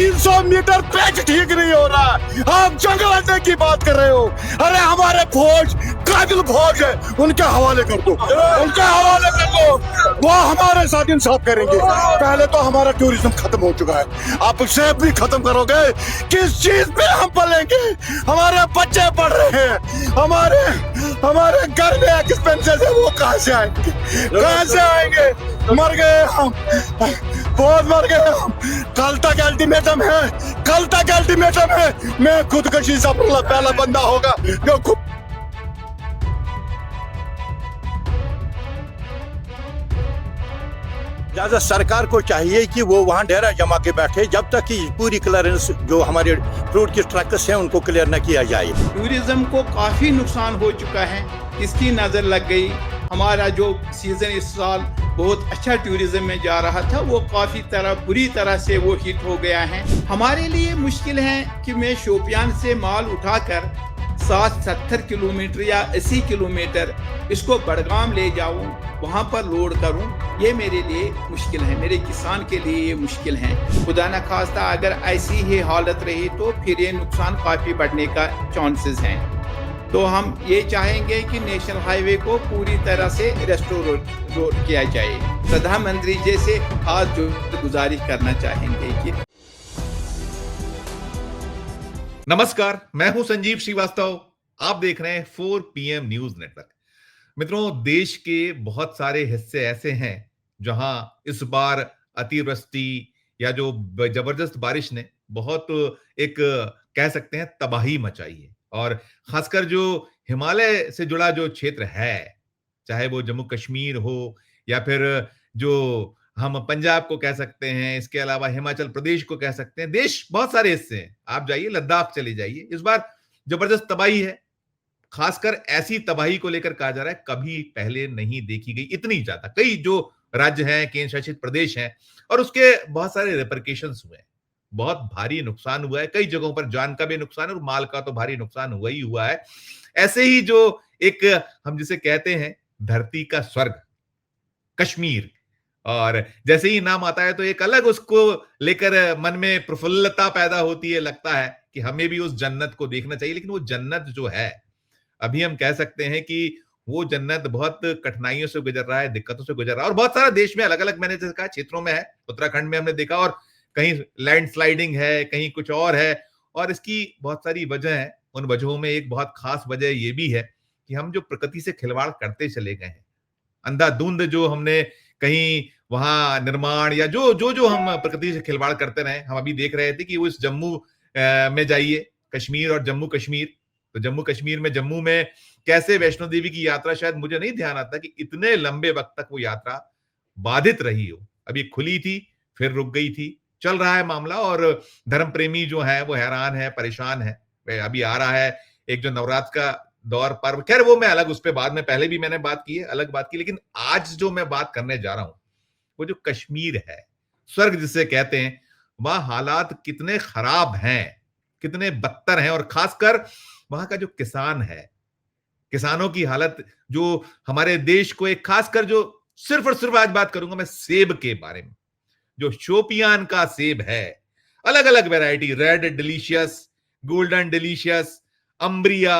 300 metre patch ठीक नहीं हो रहा, आप जंग लड़ने की बात कर रहे हो। अरे हमारे फौज काबिल फौज है, उनके हवाले कर दो, उनके हवाले कर दो, वो हमारे साथ इंसाफ करेंगे। पहले तो हमारा टूरिज्म खत्म हो चुका है, आप उसे भी खत्म करोगे, किस चीज पे हम पलेंगे? हमारे बच्चे पढ़ रहे हैं, हमारे घर में एक्सपेंसेस है, वो कहाँ से आएंगे, कहाँ से आएंगे? मर गए हम, बहुत मर गए हम। कल तक अल्टीमेटम है, कल तक अल्टीमेटम है। मैं खुदकशी से पहला बंदा होगा जो खुद। लिहाजा सरकार को चाहिए कि वो वहाँ डेरा जमा के बैठे जब तक कि पूरी क्लियरेंस जो हमारे फ्रूट के ट्रक्स हैं उनको क्लियर न किया जाए। टूरिज्म को काफी नुकसान हो चुका है, इसकी नजर लग गई। हमारा जो सीजन इस साल बहुत अच्छा टूरिज्म में जा रहा था, वो काफी बुरी तरह से वो हिट हो गया है। हमारे लिए मुश्किल है कि मैं शोपियान से माल उठाकर 60-70 किलोमीटर या 80 किलोमीटर इसको बड़गाम ले जाऊं, वहां पर लोड करूं, ये मेरे लिए मुश्किल है, मेरे किसान के लिए ये मुश्किल है। खुदा न खास्ता अगर ऐसी ही हालत रही तो फिर ये नुकसान काफ़ी बढ़ने का चांसेस हैं। तो हम ये चाहेंगे कि नेशनल हाईवे को पूरी तरह से रेस्टोर किया जाए। प्रधानमंत्री जी से हाथ जोड़ गुजारिश करना चाहेंगे कि नमस्कार, मैं हूं संजीव श्रीवास्तव। आप देख रहे हैं 4 PM न्यूज नेटवर्क। मित्रों, देश के बहुत सारे हिस्से ऐसे हैं जहां इस बार अतिवृष्टि या जो जबरदस्त बारिश ने बहुत एक कह सकते हैं तबाही मचाई है। और खासकर जो हिमालय से जुड़ा जो क्षेत्र है, चाहे वो जम्मू कश्मीर हो या फिर जो हम पंजाब को कह सकते हैं, इसके अलावा हिमाचल प्रदेश को कह सकते हैं, देश बहुत सारे हिस्से हैं। आप जाइए, लद्दाख चले जाइए, इस बार जबरदस्त तबाही है। खासकर ऐसी तबाही को लेकर कहा जा रहा है कभी पहले नहीं देखी गई, इतनी ज्यादा। कई जो राज्य हैं, केंद्र शासित प्रदेश हैं, और उसके बहुत सारे रिपरकेशंस हुए हैं, बहुत भारी नुकसान हुआ है। कई जगहों पर जान का भी नुकसान और माल का तो भारी नुकसान हुआ ही हुआ है। ऐसे ही जो एक हम जिसे कहते हैं धरती का स्वर्ग कश्मीर, और जैसे ही नाम आता है तो एक अलग उसको लेकर मन में प्रफुल्लता पैदा होती है। लगता है कि हमें भी उस जन्नत को देखना चाहिए। लेकिन वो जन्नत जो है, अभी हम कह सकते हैं कि वो जन्नत बहुत कठिनाइयों से गुजर रहा है, दिक्कतों से गुजर रहा है। और बहुत सारा देश में अलग अलग, मैंने जैसे कहा, क्षेत्रों में है। उत्तराखंड में हमने देखा, और कहीं लैंडस्लाइडिंग है, कहीं कुछ और है। और इसकी बहुत सारी वजह है। उन वजहों में एक बहुत खास वजह ये भी है कि हम जो प्रकृति से खिलवाड़ करते चले गए हैं, अंधाधुंध जो हमने कहीं वहां निर्माण या जो जो जो हम प्रकृति से खिलवाड़ करते रहे। हम अभी देख रहे थे कि वो इस जम्मू में जाइए, कश्मीर और जम्मू कश्मीर, तो जम्मू कश्मीर में, जम्मू में कैसे वैष्णो देवी की यात्रा, शायद मुझे नहीं ध्यान आता कि इतने लंबे वक्त तक वो यात्रा बाधित रही हो। अभी खुली थी, फिर रुक गई थी, चल रहा है मामला। और धर्म प्रेमी जो है वो हैरान है, परेशान है। अभी आ रहा है एक जो नवरात्र का दौर, पर्व, खैर वो मैं अलग, उस पर बाद में, पहले भी मैंने बात की है, अलग बात की। लेकिन आज जो मैं बात करने जा रहा हूं वो जो कश्मीर है, स्वर्ग जिसे कहते हैं, वहां हालात कितने खराब हैं, कितने बदतर हैं। और खासकर वहां का जो किसान है, किसानों की हालत, जो हमारे देश को एक, खासकर जो सिर्फ और सिर्फ आज बात करूंगा मैं सेब के बारे में। जो शोपियान का सेब है, अलग अलग variety, red delicious, golden delicious, अम्ब्रिया,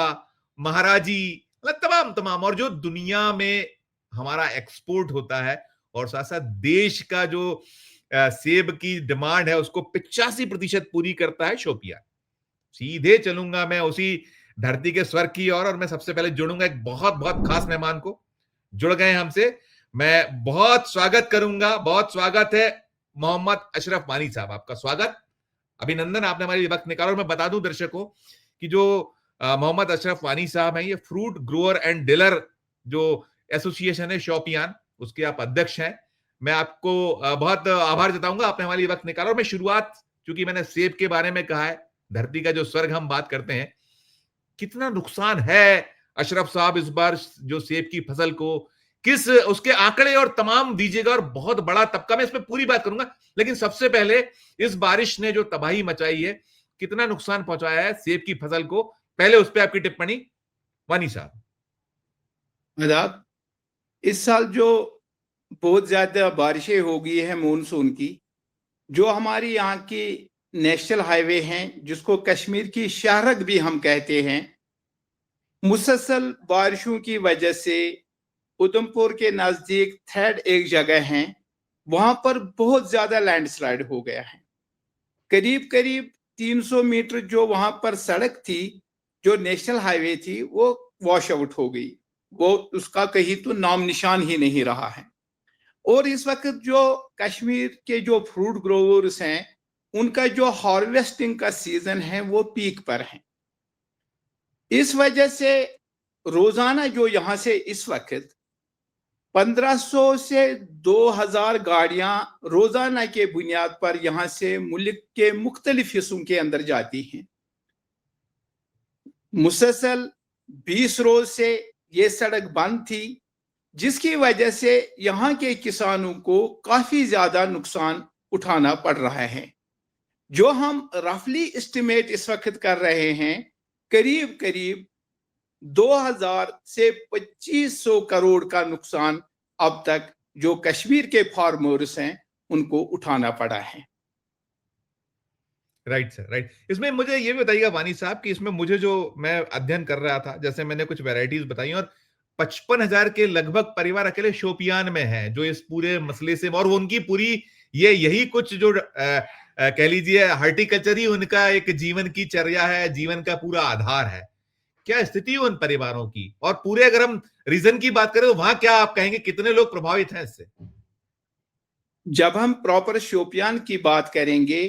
महाराजी, मतलब तमाम तमाम, और जो दुनिया में हमारा एक्सपोर्ट होता है, और साथ साथ देश का जो सेब की डिमांड है उसको 85% पूरी करता है शोपियान। सीधे चलूंगा मैं उसी धरती के स्वर्ग की ओर, और मैं सबसे पहले जुड़ूंगा एक बहुत बहुत खास मेहमान को। जुड़ गए हमसे, मैं बहुत स्वागत करूंगा। बहुत स्वागत है मोहम्मद अशरफ वानी साहब, आपका स्वागत, अभिनंदन, आपने हमारे लिए वक्त निकाला। और मैं बता दूं दर्शकों कि जो मोहम्मद अशरफ वानी साहब हैं, ये फ्रूट ग्रोअर एंड डीलर जो एसोसिएशन है शोपियान, उसके आप अध्यक्ष हैं। मैं आपको बहुत आभार जताऊंगा, आपने हमारे लिए वक्त निकाला। और मैं शुरुआत, चूंकि मैंने सेब के बारे में कहा है, धरती का जो स्वर्ग हम बात करते हैं, कितना नुकसान है अशरफ साहब इस बार जो सेब की फसल को, किस उसके आंकड़े और तमाम दीजिएगा। और बहुत बड़ा तबका, मैं इसमें पूरी बात करूंगा। लेकिन सबसे पहले इस बारिश ने जो तबाही मचाई है, कितना नुकसान पहुंचाया है सेब की फसल को, पहले उस पर आपकी टिप्पणी वानी साहब। आदाब। इस साल जो बहुत ज्यादा बारिशें हो गई है मानसून की, जो हमारी यहाँ की नेशनल हाईवे हैं जिसको कश्मीर की शाहरग भी हम कहते हैं, मुसलसल बारिशों की वजह से उधमपुर के नजदीक थ्रेड एक जगह है, वहां पर बहुत ज्यादा लैंडस्लाइड हो गया है। करीब करीब 300 मीटर जो वहां पर सड़क थी, जो नेशनल हाईवे थी, वो वॉश आउट हो गई, वो उसका कहीं तो नाम निशान ही नहीं रहा है। और इस वक्त जो कश्मीर के जो फ्रूट ग्रोवर्स हैं, उनका जो हार्वेस्टिंग का सीजन है वो पीक पर है। इस वजह से रोजाना जो यहां से इस वक्त 1500 से 2000 गाड़ियां रोजाना के बुनियाद पर यहां से मुल्क के मुख्तलिफ हिस्सों के अंदर जाती हैं। मुसलसल 20 रोज से ये सड़क बंद थी, जिसकी वजह से यहाँ के किसानों को काफी ज्यादा नुकसान उठाना पड़ रहा है। जो हम रफली एस्टिमेट इस वक्त कर रहे हैं, करीब करीब 2000 से 2500 करोड़ का नुकसान अब तक जो कश्मीर के फार्मर्स हैं उनको उठाना पड़ा है। Right sir, right. इसमें मुझे ये भी बताइएगा वानी साहब कि इसमें मुझे जो मैं अध्ययन कर रहा था, जैसे मैंने कुछ वैरायटीज बताई और 55,000 के लगभग परिवार अकेले शोपियान में हैं जो इस पूरे मसले से, और वो उनकी पूरी यही कुछ जो कह लीजिए हॉर्टिकल्चर ही उनका एक जीवन की चर्या है, जीवन का पूरा आधार है। क्या स्थिति है उन परिवारों की, और पूरे अगर हम रीजन की बात करें तो वहां क्या आप कहेंगे कितने लोग प्रभावित हैं इससे? जब हम प्रॉपर शोपियान की बात करेंगे,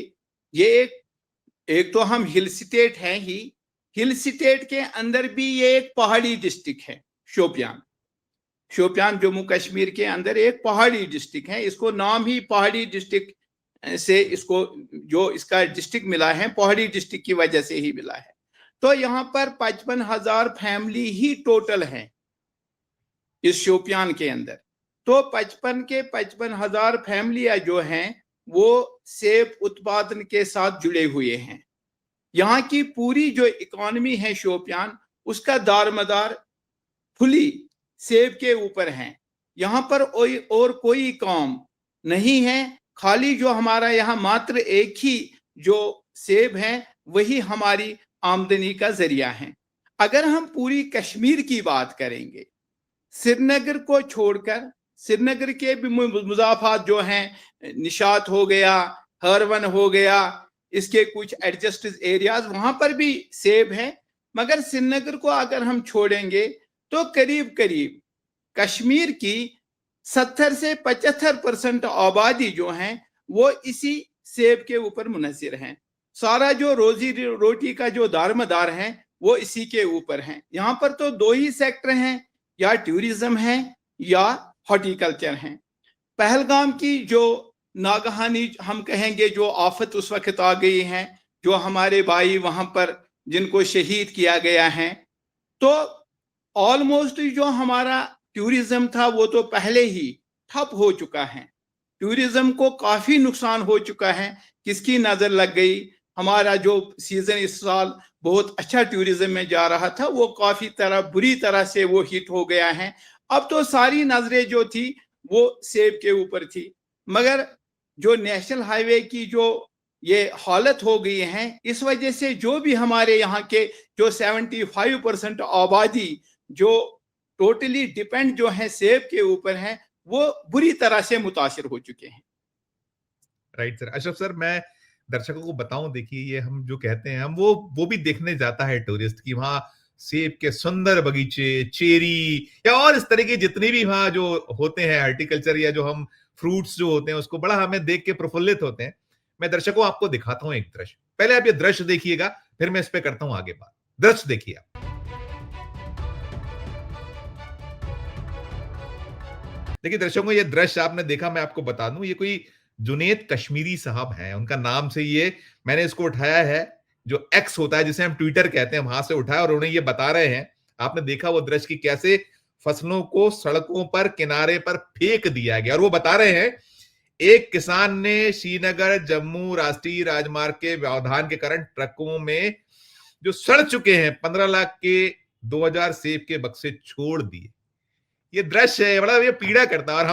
ये एक तो हम हिल स्टेट हैं ही, हिल स्टेट के अंदर भी ये एक पहाड़ी डिस्ट्रिक्ट है। शोपियान जम्मू कश्मीर के अंदर एक पहाड़ी डिस्ट्रिक्ट है, इसको नाम ही पहाड़ी डिस्ट्रिक्ट से इसको जो इसका डिस्ट्रिक्ट मिला है, पहाड़ी डिस्ट्रिक्ट की वजह से ही मिला है। तो यहाँ पर 55,000 फैमिली ही टोटल हैं इस शोपियान के अंदर। तो 55,000 फैमिलियां जो हैं वो सेब उत्पादन के साथ जुड़े हुए हैं। यहाँ की पूरी जो इकोनॉमी है शोपियान, उसका दारमदार फुली सेब के ऊपर है। यहाँ पर और कोई काम नहीं है, खाली जो हमारा यहाँ मात्र एक ही जो सेब है वही हमारी आमदनी का जरिया है। अगर हम पूरी कश्मीर की बात करेंगे, श्रीनगर को छोड़कर, श्रीनगर के भी मुजाफात जो हैं, निशात हो गया, हरवन हो गया, इसके कुछ एडजस्टेड एरियाज, वहां पर भी सेब है। मगर श्रीनगर को अगर हम छोड़ेंगे तो करीब करीब कश्मीर की 70 से 75% आबादी जो है वो इसी सेब के ऊपर मुनहसिर हैं। सारा जो रोजी रोटी का जो दारमदार है वो इसी के ऊपर है। यहाँ पर तो दो ही सेक्टर हैं, या टूरिज्म है या हॉर्टिकल्चर है। पहलगाम की जो नागहानी हम कहेंगे जो आफत उस वक्त आ गई है, जो हमारे भाई वहां पर जिनको शहीद किया गया है, तो ऑलमोस्ट जो हमारा टूरिज्म था वो तो पहले ही ठप हो चुका है। टूरिज्म को काफी नुकसान हो चुका है। किसकी नजर लग गई? हमारा जो सीजन इस साल बहुत अच्छा टूरिज्म में जा रहा था वो काफी बुरी तरह से वो हिट हो गया है। अब तो सारी नजरें जो थी वो सेब के ऊपर थी। मगर जो नेशनल हाईवे की जो ये हालत हो गई है, इस वजह से जो भी हमारे यहाँ के जो 75% आबादी जो टोटली डिपेंड जो है सेब के ऊपर है, वो बुरी तरह से मुतासिर हो चुके हैं। Right sir. अशरफ सर, मैं दर्शकों को बताऊं, देखिए ये हम जो कहते हैं, हम वो भी देखने जाता है टूरिस्ट की वहां सेब के सुंदर बगीचे, चेरी या और इस तरह के जितने भी वहां जो होते हैं हॉर्टिकल्चर या जो हम फ्रूट्स जो होते हैं, उसको बड़ा हमें देख के प्रफुल्लित होते हैं। मैं दर्शकों आपको दिखाता हूं एक दृश्य। पहले आप ये दृश्य देखिएगा, फिर मैं इस पे करता हूं आगे बात। दृश्य देखिए आप। देखिए दर्शकों, ये दृश्य आपने देखा, मैं आपको बता दूं, ये कोई जुनेद कश्मीरी साहब हैं, उनका नाम से ये मैंने इसको उठाया है, जो एक्स होता है जिसे हम ट्विटर कहते हैं, वहां से उठाया, और उन्हें ये बता रहे हैं, आपने देखा वो दृश्य की कैसे फसलों को सड़कों पर किनारे पर फेंक दिया गया। और वो बता रहे हैं एक किसान ने श्रीनगर जम्मू राष्ट्रीय राजमार्ग के व्यवधान के कारण ट्रकों में जो सड़ चुके हैं 15 लाख के 2000 सेब के बक्से छोड़ दिए। ये दृश्य है, बड़ा ये पीड़ा करता है। और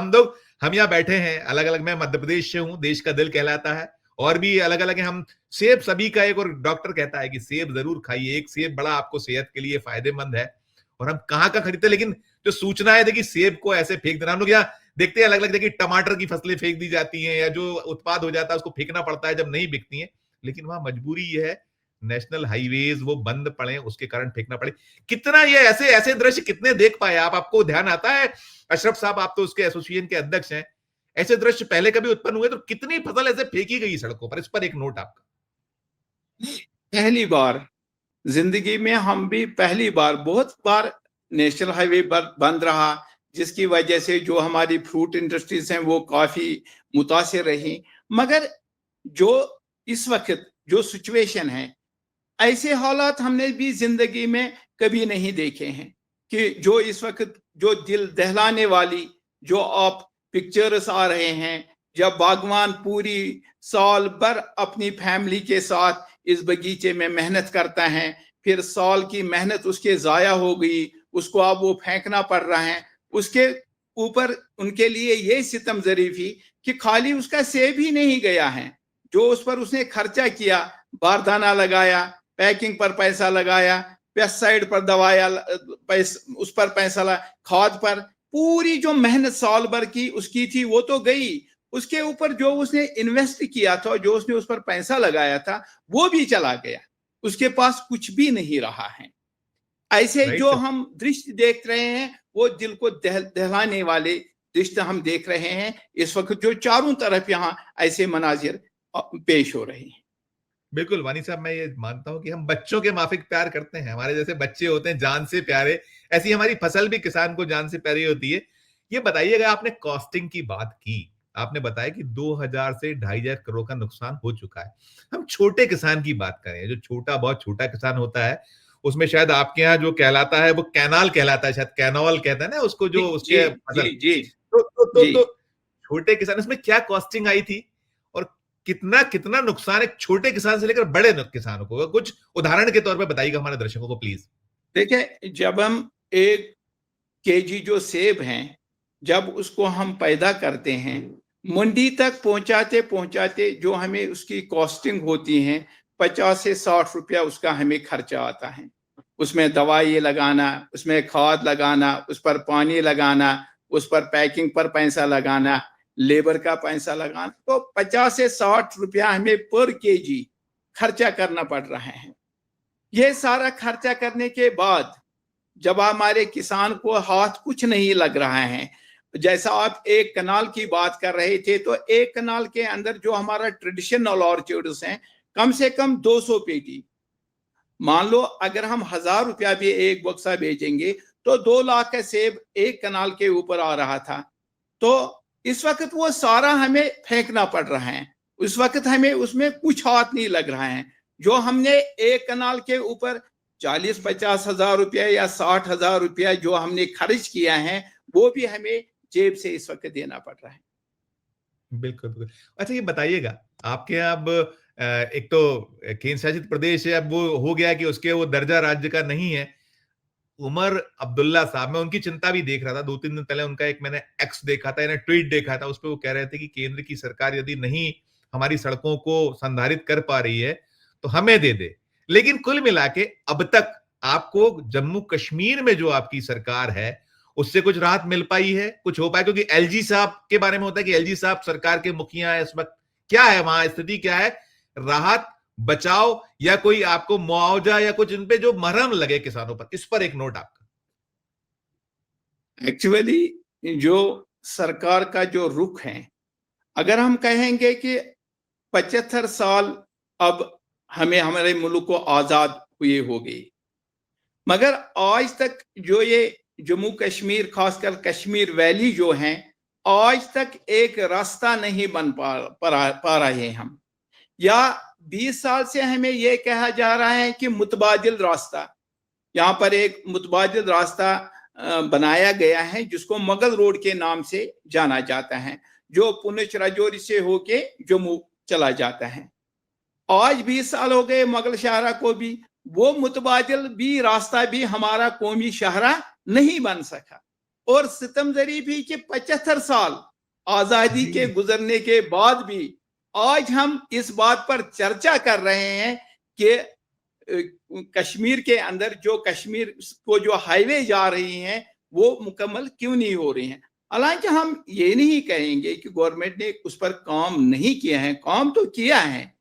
हम यहाँ बैठे हैं अलग अलग, मैं मध्य प्रदेश से हूं, देश का दिल कहलाता है, और भी अलग अलग है। हम सेब सभी का एक, और डॉक्टर कहता है कि सेब जरूर खाइए, एक सेब बड़ा आपको सेहत के लिए फायदेमंद है। और हम कहाँ का खरीदते, लेकिन जो सूचना है देखिए सेब को ऐसे फेंक देना, हम लोग यहाँ देखते हैं अलग अलग जगह टमाटर की फसलें फेंक दी जाती हैं, या जो उत्पाद हो जाता है उसको फेंकना पड़ता है जब नहीं बिकती हैं। लेकिन वहां मजबूरी ये है, नेशनल हाईवेज वो बंद पड़े, उसके कारण फेंकना पड़े। कितना ये ऐसे ऐसे दृश्य कितने देख पाए आप? आपको ध्यान आता है अशरफ साहब, आप तो उसके एसोसिएशन के अध्यक्ष हैं, ऐसे दृश्य पहले कभी उत्पन्न हुए? तो कितनी फसल ऐसे फेंकी गई सड़कों पर? इस पर एक नोट आपका। पहली बार जिंदगी में हम भी पहली बार, बहुत बार नेशनल हाईवे बंद रहा, जिसकी वजह से जो हमारी फ्रूट इंडस्ट्रीज हैं वो काफी मुतासिर रही। मगर जो इस वक्त जो सिचुएशन है, ऐसे हालात हमने भी जिंदगी में कभी नहीं देखे हैं कि जो इस वक्त जो दिल दहलाने वाली जो आप पिक्चर्स आ रहे हैं, जब बागवान पूरी साल भर अपनी फैमिली के साथ इस बगीचे में मेहनत करता है, फिर साल की मेहनत उसके जाया हो गई, उसको अब वो फेंकना पड़ रहा है। उसके ऊपर उनके लिए ये सितम ज़रीफी कि खाली उसका सेब ही नहीं गया है, जो उस पर उसने खर्चा किया, बारदाना लगाया, पैकिंग पर पैसा लगाया, पेस्टिसाइड पर दवाया, उस पर पैसा लगा, खाद पर, पूरी जो मेहनत साल भर की उसकी थी वो तो गई। उसके ऊपर जो उसने इन्वेस्ट किया था, जो उसने उस पर पैसा लगाया था, वो भी चला गया। उसके पास कुछ भी नहीं रहा है। ऐसे जो हम दृश्य देख रहे हैं वो दिल को दहलाने वाले दृश्य हम देख रहे हैं इस वक्त, जो चारों तरफ यहाँ ऐसे मनाजिर पेश हो रहे हैं। बिल्कुल वानी साहब, मैं ये मानता हूं कि हम बच्चों के माफिक प्यार करते हैं, हमारे जैसे बच्चे होते हैं जान से प्यारे, ऐसी हमारी फसल भी किसान को जान से प्यारी होती है। ये बताइएगा, आपने कॉस्टिंग की बात की, आपने बताया कि 2000 से 2500 करोड़ का नुकसान हो चुका है। हम छोटे किसान की बात करें, जो छोटा, बहुत छोटा किसान होता है, उसमें शायद आपके यहाँ जो कहलाता है वो कैनाल कहलाता है, शायद कैनोल कहता है ना उसको, जो उसके फसल। तो छोटे किसान, इसमें क्या कॉस्टिंग आई थी और कितना कितना नुकसान एक छोटे किसान से लेकर बड़े किसानों को, कुछ उदाहरण के तौर पे बताइएगा हमारे दर्शकों को प्लीज। देखिए, जब हम 1 केजी जो सेब हैं, जब उसको हम पैदा करते हैं, मंडी तक पहुंचाते पहुंचाते जो हमें उसकी कॉस्टिंग होती है 50 से 60 रुपया उसका हमें खर्चा आता है। उसमें दवाई लगाना, उसमें खाद लगाना, उस पर पानी लगाना, उस पर पैकिंग पर पैसा लगाना, लेबर का पैसा लगाना, तो 50 से 60 रुपया हमें पर केजी खर्चा करना पड़ रहा है। ये सारा खर्चा करने के बाद जब हमारे किसान को हाथ कुछ नहीं लग रहा है, जैसा आप एक कनाल की बात कर रहे थे, तो एक कनाल के अंदर जो हमारा ट्रेडिशनल ऑर्चर्ड्स हैं, कम से कम 200 पेटी, मान लो अगर हम 1000 रुपया भी एक बक्सा बेचेंगे तो 2 लाख का सेब एक कनाल के ऊपर आ रहा था। तो इस वक्त वो सारा हमें फेंकना पड़ रहा है। उस वक्त हमें उसमें कुछ हाथ नहीं लग रहा है। जो हमने एक कनाल के ऊपर 40-50 हजार रुपया या 60 हजार रुपया जो हमने खर्च किया है, वो भी हमें जेब से इस वक्त देना पड़ रहा है। बिल्कुल बिल्कुल। अच्छा ये बताइएगा, आपके यहाँ अब एक तो केंद्र शासित प्रदेश है, अब वो हो गया कि उसके वो दर्जा राज्य का नहीं है। उमर अब्दुल्ला साहब, मैं उनकी चिंता भी देख रहा था, 2-3 दिन पहले उनका एक मैंने एक्स देखा था, ट्वीट देखा था, उस पर वो कह रहे थे कि केंद्र की सरकार यदि नहीं हमारी सड़कों को संधारित कर पा रही है तो हमें दे दे। लेकिन कुल मिला के अब तक आपको जम्मू कश्मीर में जो आपकी सरकार है उससे कुछ राहत मिल पाई है, कुछ हो पाया? क्योंकि एलजी साहब के बारे में होता है कि एलजी साहब सरकार के मुखिया है इस वक्त, क्या है वहां स्थिति, क्या है? राहत, बचाव, या कोई आपको मुआवजा या कुछ इन पे जो मरहम लगे किसानों पर, इस पर एक नोट आपका। एक्चुअली जो सरकार का जो रुख है, अगर हम कहेंगे कि 75 साल अब हमें हमारे मुल्क को आजाद हुए हो गई, मगर आज तक जो ये जम्मू कश्मीर, खासकर कश्मीर वैली जो हैं, आज तक एक रास्ता नहीं बन पा रहे हम। या 20 साल से हमें यह कहा जा रहा है कि मुतबादिल रास्ता, यहाँ पर एक मुतबादिल रास्ता बनाया गया है जिसको मुगल रोड के नाम से जाना जाता है, जो पुंछ राजौरी से होके जम्मू चला जाता है। आज 20 साल हो गए मुगल शाहरा को भी, वो मुतबादिल भी रास्ता भी हमारा कौमी शाहरा नहीं बन सका। और सितम ज़रीफ ही कि 75 साल आजादी के गुजरने के बाद भी आज हम इस बात पर चर्चा कर रहे हैं कि कश्मीर के अंदर जो कश्मीर को जो हाईवे जा रही हैं वो मुकम्मल क्यों नहीं हो रही हैं। हालांकि हम ये नहीं कहेंगे कि गवर्नमेंट ने उस पर काम नहीं किया है, काम तो किया है।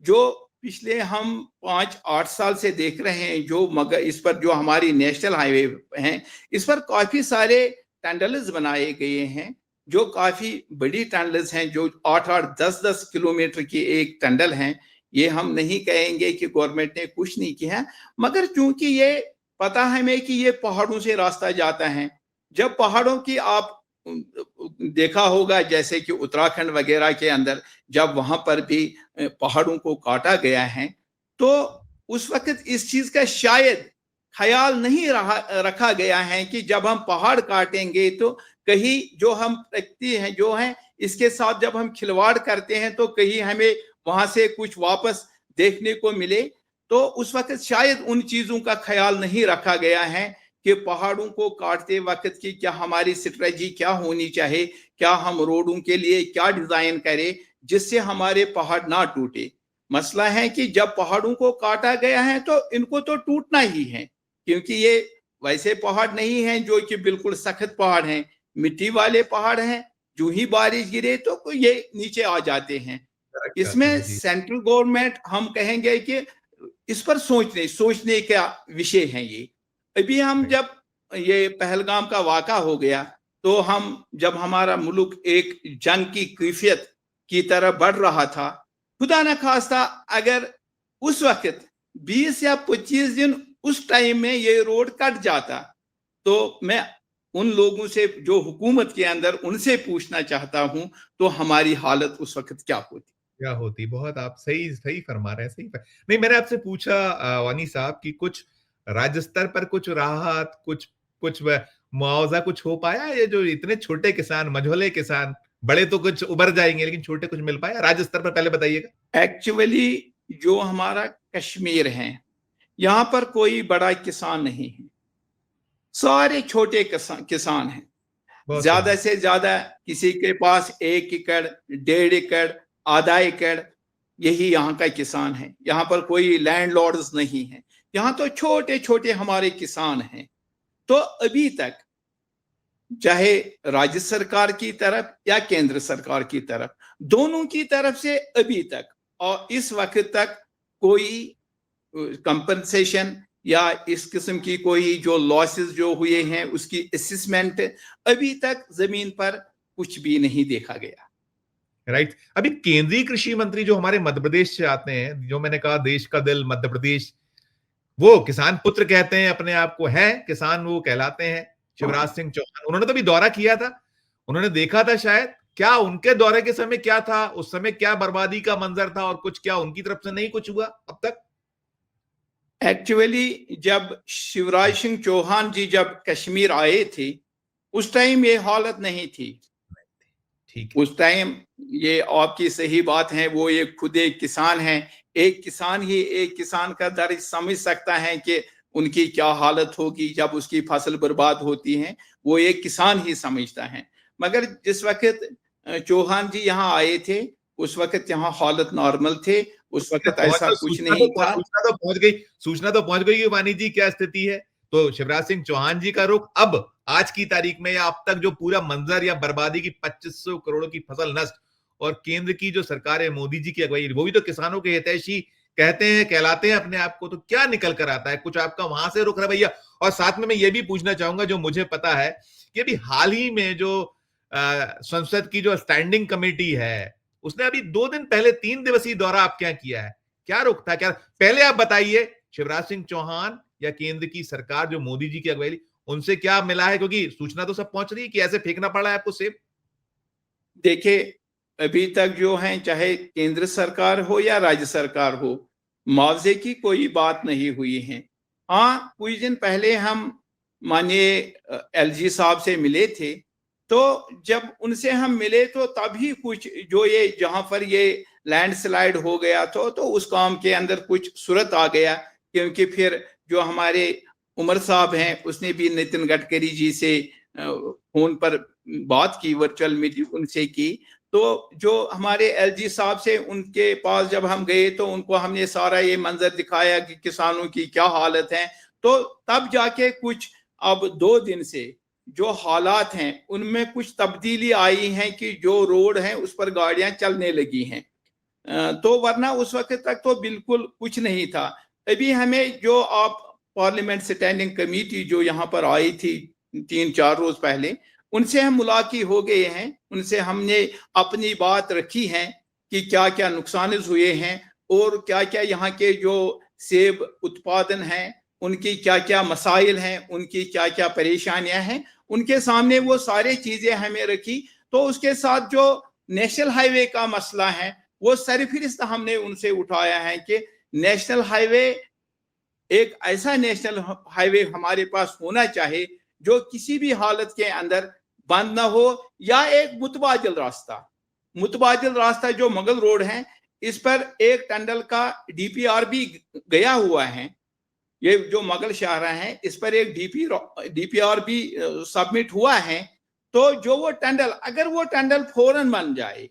जो पिछले हम 5-8 साल से देख रहे हैं, जो मगर इस पर जो हमारी नेशनल हाईवे हैं, इस पर काफी सारे टनल्स बनाए गए हैं, जो काफी बड़ी टनल्स हैं, जो 8-8, 10-10 किलोमीटर की एक टनल है। ये हम नहीं कहेंगे कि गवर्नमेंट ने कुछ नहीं किया, मगर चूंकि ये पता है हमें कि ये पहाड़ों से रास्ता जाता है। जब पहाड़ों की आप देखा होगा, जैसे कि उत्तराखंड वगैरह के अंदर जब वहां पर भी पहाड़ों को काटा गया है, तो उस वक्त इस चीज का शायद ख्याल नहीं रखा गया है कि जब हम पहाड़ काटेंगे तो कहीं जो हम प्रकृति हैं जो है इसके साथ जब हम खिलवाड़ करते हैं तो कहीं हमें वहां से कुछ वापस देखने को मिले। तो उस वक्त शायद उन चीजों का ख्याल नहीं रखा गया है कि पहाड़ों को काटते वक्त की क्या हमारी स्ट्रेटजी क्या होनी चाहिए, क्या हम रोडों के लिए क्या डिजाइन करें जिससे हमारे पहाड़ ना टूटे। मसला है कि जब पहाड़ों को काटा गया है तो इनको तो टूटना ही है, क्योंकि ये वैसे पहाड़ नहीं हैं जो कि बिल्कुल सख्त पहाड़ हैं, मिट्टी वाले पहाड़ हैं। जो ही बारिश गिरे तो ये नीचे आ जाते हैं। इसमें सेंट्रल गवर्नमेंट हम कहेंगे कि इस पर सोचने का विषय है ये। अभी हम जब ये पहलगाम का वाक़ा हो गया तो हम जब हमारा मुल्क एक जंग की कैफियत की तरफ बढ़ रहा था, खुदा न खास्ता अगर उस वक्त 20 या 25 दिन उस टाइम में ये रोड कट जाता तो मैं उन लोगों से जो हुकूमत के अंदर उनसे पूछना चाहता हूं तो हमारी हालत उस वक्त क्या होती। बहुत आप सही सही फरमा रहे हैं, नहीं, मैंने आपसे पूछा वानी साहब कि कुछ राज्य स्तर पर कुछ राहत, कुछ कुछ मुआवजा कुछ हो पाया? ये जो इतने छोटे किसान, मझोले किसान, बड़े तो कुछ उबर जाएंगे लेकिन छोटे कुछ मिल पाया राज्य स्तर पर? पहले बताइएगा। एक्चुअली जो हमारा कश्मीर है, यहाँ पर कोई बड़ा किसान नहीं है, सारे छोटे किसान हैं। ज्यादा से ज्यादा किसी के पास 1 एकड़, 1.5 एकड़, आधा एकड़, यही यहाँ का किसान है। यहाँ पर कोई लैंडलॉर्ड्स नहीं है, यहाँ तो छोटे छोटे हमारे किसान हैं। तो अभी तक चाहे राज्य सरकार की तरफ या केंद्र सरकार की तरफ, दोनों की तरफ से अभी तक और इस वक्त तक कोई कंपनसेशन या इस किस्म की कोई जो लॉसेस जो हुए हैं उसकी असेसमेंट अभी तक जमीन पर कुछ भी नहीं देखा गया। राइट। अभी केंद्रीय कृषि मंत्री जो हमारे मध्य प्रदेश से आते हैं, जो मैंने कहा देश का दिल मध्य प्रदेश, वो किसान पुत्र कहते हैं अपने आप को, है किसान वो कहलाते हैं, शिवराज सिंह चौहान। उन्होंने तो भी दौरा किया था, उन्होंने देखा था शायद, क्या उनके दौरे के समय क्या था, उस समय क्या बर्बादी का मंजर था और कुछ क्या उनकी तरफ से नहीं कुछ हुआ अब तक? एक्चुअली जब शिवराज सिंह चौहान जी जब कश्मीर आए थे उस टाइम ये हालत नहीं थी। ठीक, उस टाइम ये आपकी सही बात है, वो एक खुद एक किसान है, एक किसान ही एक किसान का दर्द समझ सकता है कि उनकी क्या हालत होगी जब उसकी फसल बर्बाद होती है, वो एक किसान ही समझता है। मगर जिस वक्त चौहान जी यहाँ आए थे उस वक्त यहाँ हालत नॉर्मल थे, उस वक्त ऐसा कुछ नहीं था। सूचना तो पहुंच गई वानी जी क्या स्थिति है। तो शिवराज सिंह चौहान जी का रुख अब आज की तारीख में या अब तक जो पूरा मंजर या बर्बादी की 2500 करोड़ की फसल नष्ट और केंद्र की जो सरकार है मोदी जी की अगुवाई, वो भी तो किसानों के हितैषी कहते हैं, कहलाते हैं अपने आप को, तो क्या निकल कर आता है? कुछ आपका वहां से रुख रवैया? और साथ में मैं ये भी पूछना चाहूंगा, जो मुझे पता है कि अभी हाल ही में जो संसद की जो स्टैंडिंग कमेटी है उसने अभी 2 दिन पहले 3 दिवसीय दौरा आपके यहाँ किया है, क्या रुख था? क्या पहले आप बताइए, शिवराज सिंह चौहान या केंद्र की सरकार जो मोदी जी की अगुवाई, उनसे क्या मिला है? क्योंकि सूचना तो सब पहुंच रही है कि ऐसे फेंकना पड़ा है आपको सेब। देखिए अभी तक जो है चाहे केंद्र सरकार हो या राज्य सरकार हो, मुआवजे की कोई बात नहीं हुई है। हाँ, कुछ दिन पहले हम माननीय एलजी साहब से मिले थे, तो जब उनसे हम मिले तो तभी कुछ जो ये जहां पर ये लैंडस्लाइड हो गया तो उस काम के अंदर कुछ सूरत आ गया, क्योंकि फिर जो हमारे उमर साहब हैं उसने भी नितिन गडकरी जी से फोन पर बात की, वर्चुअल मीटिंग उनसे की, तो जो हमारे एलजी साहब से उनके पास जब हम गए तो उनको हमने सारा ये मंजर दिखाया कि किसानों की क्या हालत है, तो तब जाके कुछ अब 2 दिन से जो हालात हैं उनमें कुछ तब्दीली आई है कि जो रोड है उस पर गाड़ियां चलने लगी हैं। तो वरना उस वक्त तक तो बिल्कुल कुछ नहीं था। अभी हमें जो आप पार्लियामेंट स्टैंडिंग कमेटी जो यहाँ पर आई थी 3-4 रोज पहले, उनसे हम मुलाकी हो गए हैं, उनसे हमने अपनी बात रखी है कि क्या क्या नुकसान हुए हैं और क्या क्या यहाँ के जो सेब उत्पादन हैं उनकी क्या क्या मसाइल हैं, उनकी क्या क्या परेशानियां हैं, उनके सामने वो सारी चीजें हमें रखी। तो उसके साथ जो नेशनल हाईवे का मसला है वो सरफिरिस्त हमने उनसे उठाया है कि नेशनल हाईवे, एक ऐसा नेशनल हाईवे हमारे पास होना चाहिए जो किसी भी हालत के अंदर बंद ना हो, या एक मुतबादिल रास्ता जो मुगल रोड है इस पर एक टंडल का डीपीआर भी गया हुआ है। ये जो मुगल शाहरा है इस पर एक डीपीआर भी सबमिट हुआ है। तो जो वो टंडल, अगर वो टंडल फौरन बन जाए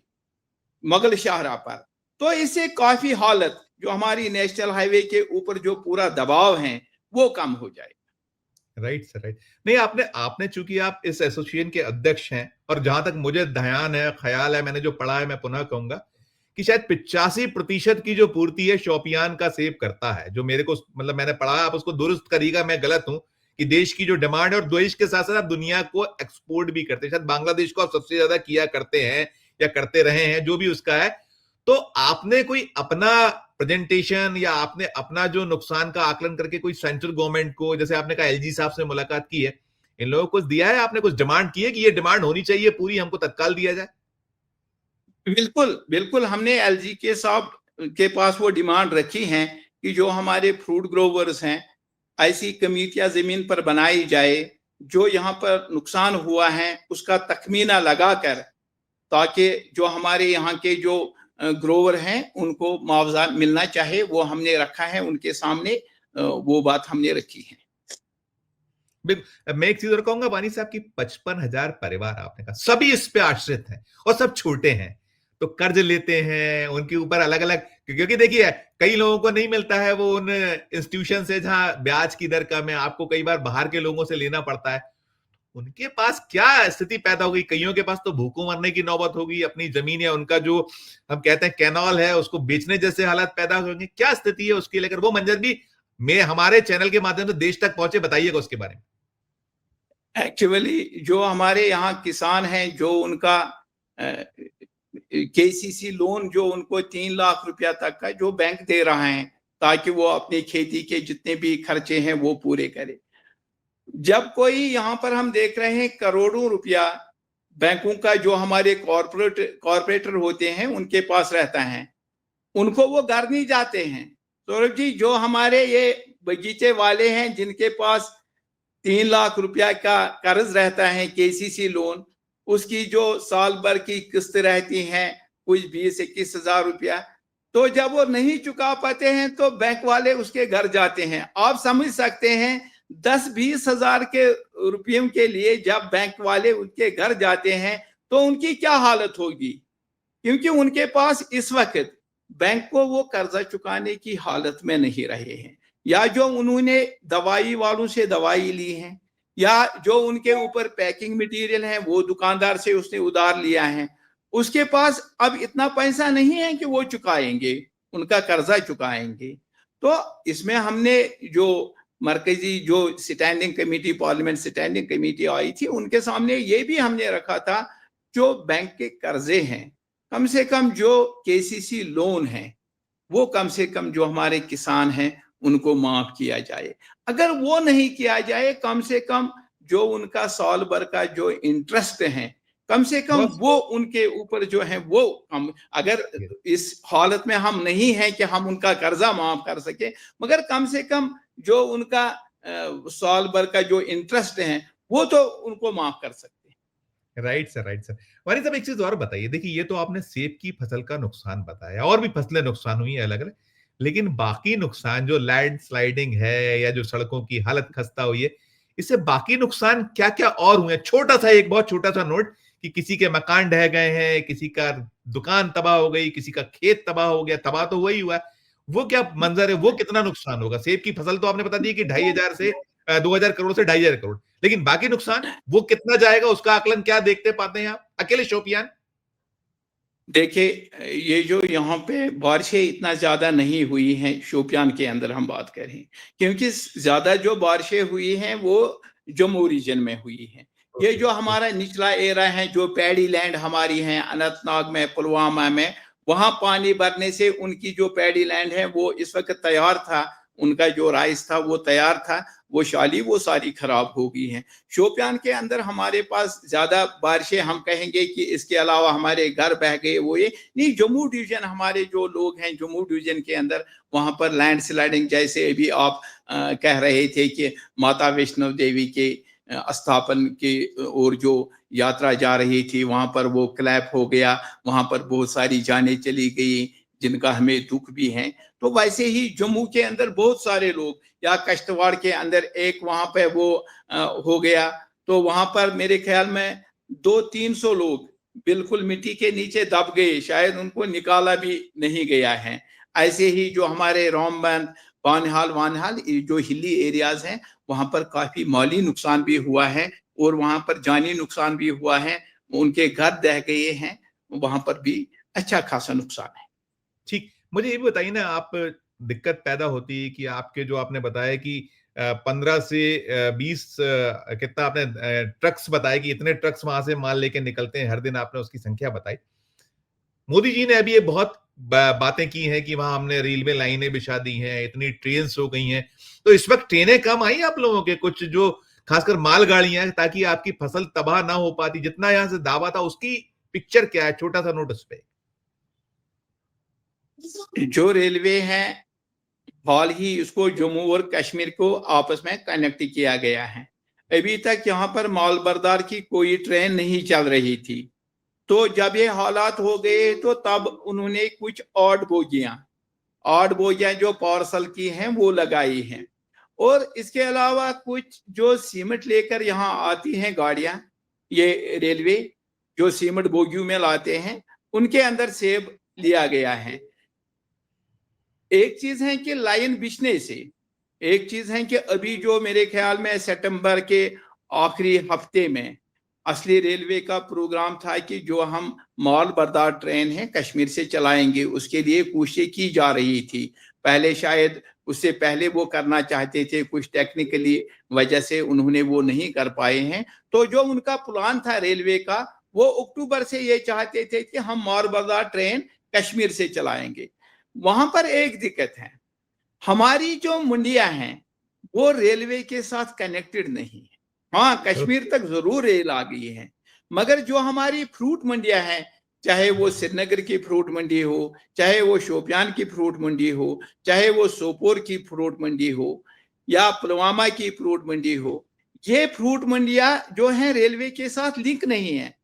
मुगल शाहरा पर, तो इससे काफी हालत जो हमारी नेशनल हाईवे के ऊपर जो पूरा दबाव है वो कम हो जाए। Right sir, right. नहीं, आपने चूंकि आप इस एसोसिएशन के अध्यक्ष हैं, और जहां तक मुझे ध्यान है, ख्याल है, मैंने जो पढ़ा है, मैं पुनः कहूंगा कि शायद 85% की जो पूर्ति है शोपियान का सेब करता है, जो मेरे को मतलब मैंने पढ़ा, आप उसको दुरुस्त करिएगा मैं गलत हूं, कि देश की जो डिमांड है और देश के साथ साथ दुनिया को एक्सपोर्ट भी करते हैं, शायद बांग्लादेश को आप सबसे ज्यादा किया करते हैं या करते रहे हैं, जो भी उसका है। तो आपने कोई अपना प्रेजेंटेशन या आपने अपना जो नुकसान का आकलन करके कोई सेंट्रल गवर्नमेंट को, जैसे आपने कहा एलजी साहब से मुलाकात की है, इन लोगों को कुछ दिया है, आपने कुछ डिमांड की है कि ये डिमांड होनी चाहिए पूरी, हमको तत्काल दिया जाए? बिल्कुल बिल्कुल, हमने एलजी के साहब के पास वो डिमांड रखी है कि जो हमारे फ्रूट ग्रोवर्स हैं ऐसी कमेटियां जमीन पर बनाई जाए, जो यहाँ पर नुकसान हुआ है उसका तखमीना लगाकर, ताकि जो हमारे यहाँ के जो ग्रोवर हैं उनको मुआवजा मिलना चाहिए। वो हमने रखा है उनके सामने, वो बात हमने रखी है। मैं एक चीज और कहूंगा वानी साहब की 55,000 परिवार आपने कहा सभी इस पे आश्रित हैं और सब छोटे हैं, तो कर्ज लेते हैं उनके ऊपर अलग अलग, क्योंकि देखिए कई लोगों को नहीं मिलता है वो उन इंस्टीट्यूशन से जहां ब्याज की दर कम है, आपको कई बार बाहर के लोगों से लेना पड़ता है। उनके पास क्या स्थिति पैदा हो गई? कईयों के पास तो भूखों मरने की नौबत होगी, अपनी जमीन या उनका जो हम कहते हैं कैनॉल है उसको बेचने जैसे हालात पैदा होंगे। क्या स्थिति है उसकी लेकर? वो मंजर भी मैं हमारे चैनल के माध्यम से देश तक पहुंचे, बताइएगा उसके बारे में। एक्चुअली जो हमारे यहाँ किसान हैं, जो उनका केसीसी लोन जो उनको 3 लाख रुपया तक का जो बैंक दे रहा है ताकि वो अपनी खेती के जितने भी खर्चे हैं वो पूरे करे, जब कोई यहाँ पर हम देख रहे हैं करोड़ों रुपया बैंकों का जो हमारे कॉर्पोरेटर होते हैं उनके पास रहता है, उनको वो घर नहीं जाते हैं। सौरभ जी, जो हमारे ये बगीचे वाले हैं जिनके पास 3 लाख रुपया का कर्ज रहता है केसीसी लोन, उसकी जो साल भर की किस्त रहती है कुछ 20-21 हजार रुपया, तो जब वो नहीं चुका पाते हैं तो बैंक वाले उसके घर जाते हैं। आप समझ सकते हैं 10-20 हजार के रुपयों के लिए जब बैंक वाले उनके घर जाते हैं तो उनकी क्या हालत होगी, क्योंकि उनके पास इस वक्त बैंक को वो कर्जा चुकाने की हालत में नहीं रहे हैं, या जो उन्होंने दवाई वालों से दवाई ली है, या जो उनके ऊपर पैकिंग मटेरियल है वो दुकानदार से उसने उधार लिया है, उसके पास अब इतना पैसा नहीं है कि वो चुकाएंगे, उनका कर्जा चुकाएंगे। तो इसमें हमने जो मरकजी जो standing committee, parliament standing committee आई थी, उनके सामने ये भी हमने रखा था जो बैंक के कर्जे हैं कम से कम जो केसीसी लोन है वो कम से कम जो हमारे किसान हैं उनको माफ किया जाए। अगर वो नहीं किया जाए, कम से कम जो उनका साल भर का जो इंटरेस्ट है कम से कम वो उनके ऊपर जो है वो कम, अगर इस हालत में हम नहीं हैं कि हम उनका कर्जा माफ कर सके, मगर कम से कम जो उनका साल भर का जो इंटरेस्ट है वो तो उनको माफ कर सकते हैं। Right sir, right sir. वानी साहब एक चीज और बताइए, देखिए ये तो आपने सेब की फसल का नुकसान बताया, और भी फसलें नुकसान हुई है अलग अलग, लेकिन बाकी नुकसान जो लैंड स्लाइडिंग है या जो सड़कों की हालत खस्ता हुई है, इससे बाकी नुकसान क्या क्या और हुए? छोटा सा, एक बहुत छोटा सा नोट कि किसी के मकान ढह गए हैं, किसी का दुकान तबाह हो गई, किसी का खेत तबाह हो गया, तबाह तो वही हुआ। वो क्या मंजर है, वो कितना नुकसान होगा? सेब की फसल तो आपने बता दी कि 2,500 से 2,000 करोड़ से 2,500 करोड़, लेकिन बाकी नुकसान वो कितना जाएगा, उसका आकलन क्या देखते पाते हैं आप अकेले शोपियान? देखिए, ये जो यहाँ पे बारिशें इतना ज़्यादा नहीं हुई हैं शोपियान के अंदर हम बात करें, क्योंकि ज़्यादा जो बारिशें हुई हैं वो जम्मू रीजन में हुई हैं। ये जो हमारा निचला एरिया है, जो पैडी लैंड हमारी हैं अनंतनाग में, पुलवामा में, वहाँ पानी भरने से उनकी जो पैडी लैंड है वो इस वक्त तैयार था, उनका जो राइस था वो तैयार था, वो शाली वो सारी खराब हो गई हैं। शोपियान के अंदर हमारे पास ज़्यादा बारिशें हम कहेंगे कि इसके अलावा हमारे घर बह गए वो ये नहीं। जम्मू डिवीजन हमारे जो लोग हैं जम्मू डिवीजन के अंदर, वहाँ पर लैंड स्लाइडिंग, जैसे अभी आप कह रहे थे कि माता वैष्णो देवी के स्थापन की ओर जो यात्रा जा रही थी, वहाँ पर वो क्लैप हो गया, वहाँ पर बहुत सारी जानें चली गई जिनका हमें दुख भी है। तो वैसे ही जम्मू के अंदर बहुत सारे लोग, या कश्तवाड़ के अंदर एक वहाँ पे वो हो गया, तो वहाँ पर मेरे ख्याल में 200-300 लोग बिल्कुल मिट्टी के नीचे दब गए, शायद उनको निकाला भी नहीं गया है। ऐसे ही जो हमारे रामबंद, बानहाल जो हिली एरियाज हैं, वहाँ पर काफी माली नुकसान भी हुआ है और वहाँ पर जानी नुकसान भी हुआ है, उनके घर दह गए हैं, वहाँ पर भी अच्छा खासा नुकसान है। ठीक, मुझे ये भी बताइए ना, आप दिक्कत पैदा होती है कि आपके जो आपने बताया कि 15 से 20 कितना आपने ट्रक्स बताए कि इतने ट्रक्स वहां से माल लेके निकलते हैं हर दिन, आपने उसकी संख्या बताई। मोदी जी ने अभी ये बहुत बातें की हैं कि वहां हमने रेलवे लाइनें बिछा दी हैं, इतनी ट्रेन हो गई हैं, तो इस वक्त ट्रेनें कम आई आप लोगों के कुछ जो खासकर मालगाड़ियां, ताकि आपकी फसल तबाह ना हो पाती, जितना यहां से दावा था उसकी पिक्चर क्या है, छोटा सा नोट उस पे। जो रेलवे है, हाल ही इसको जम्मू और कश्मीर को आपस में कनेक्ट किया गया है। अभी तक यहाँ पर माल बरदार की कोई ट्रेन नहीं चल रही थी, तो जब ये हालात हो गए तो तब उन्होंने कुछ ऑड बोगियां जो पार्सल की हैं वो लगाई हैं। और इसके अलावा कुछ जो सीमेंट लेकर यहाँ आती हैं गाड़ियां, ये रेलवे जो सीमेंट बोगियों में लाते हैं, उनके अंदर सेब लिया गया है। एक चीज है कि लाइन बिछने से, एक चीज है कि अभी जो मेरे ख्याल में सितंबर के आखिरी हफ्ते में असली रेलवे का प्रोग्राम था कि जो हम माल बरदार ट्रेन है कश्मीर से चलाएंगे, उसके लिए कोशिश की जा रही थी। पहले शायद उससे पहले वो करना चाहते थे, कुछ टेक्निकली वजह से उन्होंने वो नहीं कर पाए हैं। तो जो उनका प्लान था रेलवे का, वो अक्टूबर से ये चाहते थे कि हम माल बरदार ट्रेन कश्मीर से चलाएंगे। वहां पर एक दिक्कत है, हमारी जो मंडियां हैं वो रेलवे के साथ कनेक्टेड नहीं है। हाँ, कश्मीर तक जरूर रेल आ गई है, मगर जो हमारी फ्रूट मंडियां हैं, चाहे वो श्रीनगर की फ्रूट मंडी हो, चाहे वो शोपियान की फ्रूट मंडी हो, चाहे वो सोपोर की फ्रूट मंडी हो, या पुलवामा की फ्रूट मंडी हो, ये फ्रूट मंडियां जो हैं रेलवे के साथ लिंक नहीं है।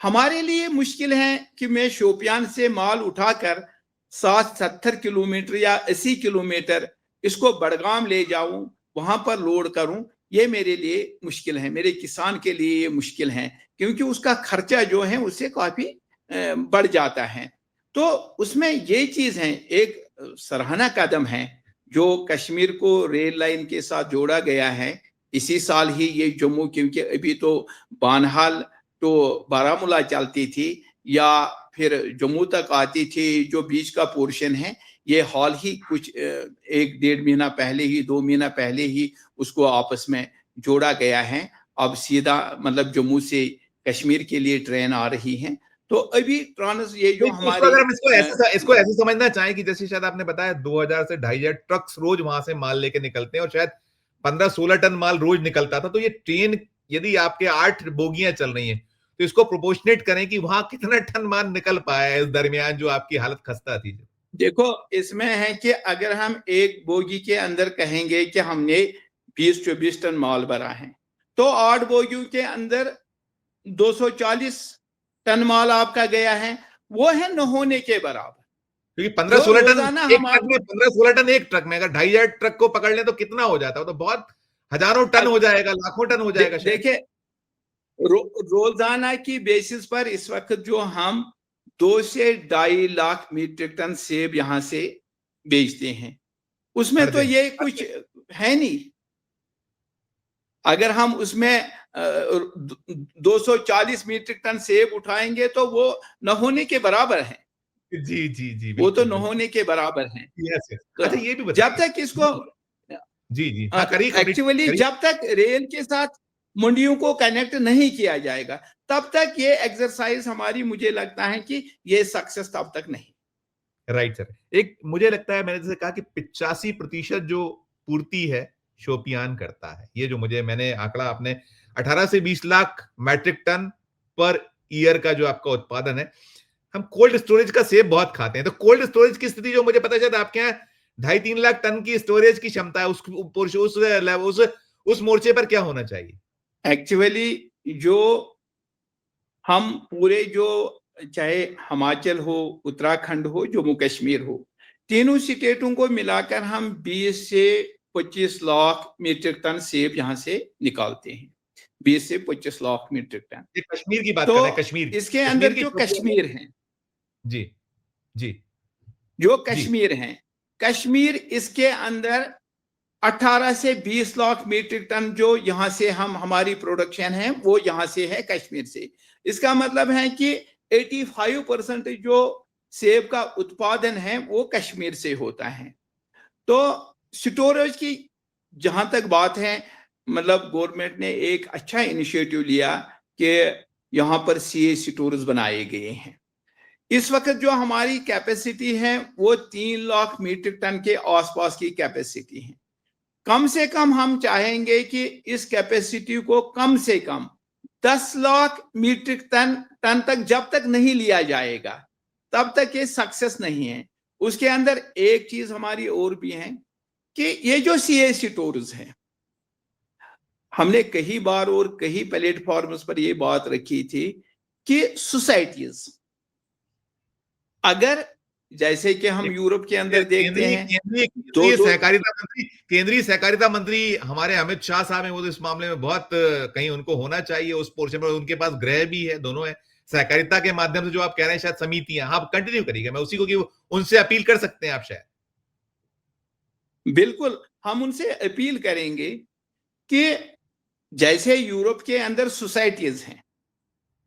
हमारे लिए मुश्किल है कि मैं शोपियान से माल उठाकर 60-70 किलोमीटर या 80 किलोमीटर इसको बड़गाम ले जाऊं, वहां पर लोड करूं, ये मेरे लिए मुश्किल है, मेरे किसान के लिए ये मुश्किल है, क्योंकि उसका खर्चा जो है उससे काफी बढ़ जाता है। तो उसमें ये चीज है, एक सराहना कदम है जो कश्मीर को रेल लाइन के साथ जोड़ा गया है। इसी साल ही ये जम्मू, क्योंकि अभी तो बानहाल तो बारामूला चलती थी या फिर जम्मू तक आती थी, जो बीच का पोर्शन है, ये हाल ही कुछ 1-1.5 महीना पहले ही, 2 महीना पहले ही उसको आपस में जोड़ा गया है। अब सीधा मतलब जम्मू से कश्मीर के लिए ट्रेन आ रही है। तो अभी ट्रांस ये जो हमारे, अगर हम इसको ऐसे समझना चाहें कि जैसे शायद आपने बताया 2000 से 2,500 ट्रक्स रोज वहां से माल लेके निकलते हैं और शायद 15-16 टन माल रोज निकलता था, तो ये ट्रेन यदि आपके 8 बोगियां चल रही हैं तो इसको प्रोपोर्शनेट करें कि वहां कितना टन माल निकल पाया है इस दरमियान जो आपकी हालत खस्ता थी। देखो, इसमें है कि अगर हम एक बोगी के अंदर कहेंगे कि हमने 20-24 टन माल भरा है, तो 8 बोगियों के अंदर 240 टन माल आपका गया है, वो है न होने के बराबर। क्योंकि 15-16 टन एक ट्रक में, 15-16 टन एक ट्रक में, अगर 2,500 ट्रक को पकड़ लें तो कितना हो जाता है, तो बहुत हजारों टन हो जाएगा, लाखों टन हो जाएगा। देखिए, रोजाना की बेसिस पर इस वक्त जो हम 2 से 2.5 लाख मीट्रिक टन सेब यहाँ से बेचते हैं, उसमें हर तो दिन। ये कुछ है नहीं। अगर हम उसमें 240 मीट्रिक टन सेब उठाएंगे तो वो न होने के बराबर है, जी, जी, जी, वो तो बिल्कुल, न बिल्कुल। होने के बराबर है। Yes, yes. तो अच्छा ये भी जब बताइए। तक इसको जी, जी। हाँ, करिए, कंप्लीट एक्चुअली करिए। जब तक रेल के साथ मंडियों को कनेक्ट नहीं किया जाएगा, तब तक ये एक्सरसाइज हमारी, मुझे लगता है कि ये सक्सेस तब तक नहीं। Right sir. एक मुझे लगता है, मैंने जैसे कहा कि 85% जो पूर्ति है शोपियान करता है। ये जो मैंने आंकड़ा, आपने 18 से 20 lakh metric ton per year का जो आपका उत्पादन है। हम कोल्ड स्टोरेज का सेब बहुत खाते हैं, तो कोल्ड स्टोरेज की स्थिति जो मुझे पता चला आपके यहाँ 2.5-3 लाख टन की स्टोरेज की क्षमता है, उस मोर्चे पर क्या होना चाहिए? एक्चुअली जो हम पूरे जो, चाहे हिमाचल हो, उत्तराखंड हो, जम्मू कश्मीर हो, तीनों स्टेटों को मिलाकर हम 20 से 25 लाख मीट्रिक टन सेब यहाँ से निकालते हैं। 20 से 25 लाख मीट्रिक टन। ये कश्मीर की बात तो कर रहे हैं, कश्मीर की। इसके कश्मीर अंदर की जो शोपियान में। कश्मीर है, जी, जी, जो जी। कश्मीर है, कश्मीर इसके अंदर 18 से 20 लाख मीट्रिक टन जो यहाँ से हम, हमारी प्रोडक्शन है वो यहाँ से है, कश्मीर से। इसका मतलब है कि 85% जो सेब का उत्पादन है वो कश्मीर से होता है। तो स्टोरेज की जहां तक बात है, मतलब गवर्नमेंट ने एक अच्छा इनिशिएटिव लिया कि यहाँ पर सीए स्टोरेज बनाए गए हैं। इस वक्त जो हमारी कैपेसिटी है वो 3 लाख मीट्रिक टन के आसपास की कैपेसिटी है। कम से कम हम चाहेंगे कि इस कैपेसिटी को कम से कम 10 लाख मीट्रिक टन तक जब तक नहीं लिया जाएगा, तब तक ये सक्सेस नहीं है। उसके अंदर एक चीज हमारी और भी है कि ये जो सीए स्टोर्स है, हमने कई बार और कई प्लेटफॉर्म्स पर ये बात रखी थी कि सोसाइटीज, अगर जैसे कि हम यूरोप के अंदर देखते हैं, केंद्रीय सहकारिता मंत्री हमारे अमित शाह साहब हैं, वो तो इस मामले में बहुत कहीं उनको होना चाहिए उस पोर्शन पर। उनके पास गृह भी है, दोनों है। सहकारिता के माध्यम से जो आप कह रहे हैं शायद समितियां, हाँ कंटिन्यू करिएगा, मैं उसी को कि उनसे अपील कर सकते हैं आप शायद। बिल्कुल हम उनसे अपील करेंगे कि जैसे यूरोप के अंदर सोसाइटीज हैं,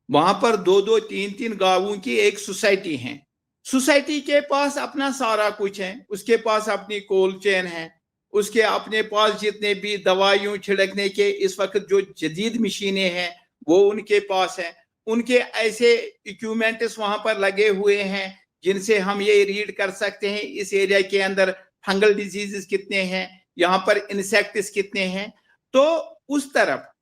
वहां पर 2-2, 3-3 गांवों की एक सोसाइटी है। सोसाइटी के पास अपना सारा कुछ है, उसके पास अपनी कोल्ड चेन है, उसके अपने पास जितने भी दवाइयों छिड़कने के इस वक्त जो जदीद मशीनें हैं वो उनके पास है। उनके ऐसे इक्विपमेंट्स वहां पर लगे हुए हैं जिनसे हम ये रीड कर सकते हैं इस एरिया के अंदर फंगल डिजीजेस कितने हैं, यहाँ पर इंसेक्ट्स कितने हैं। तो उस तरफ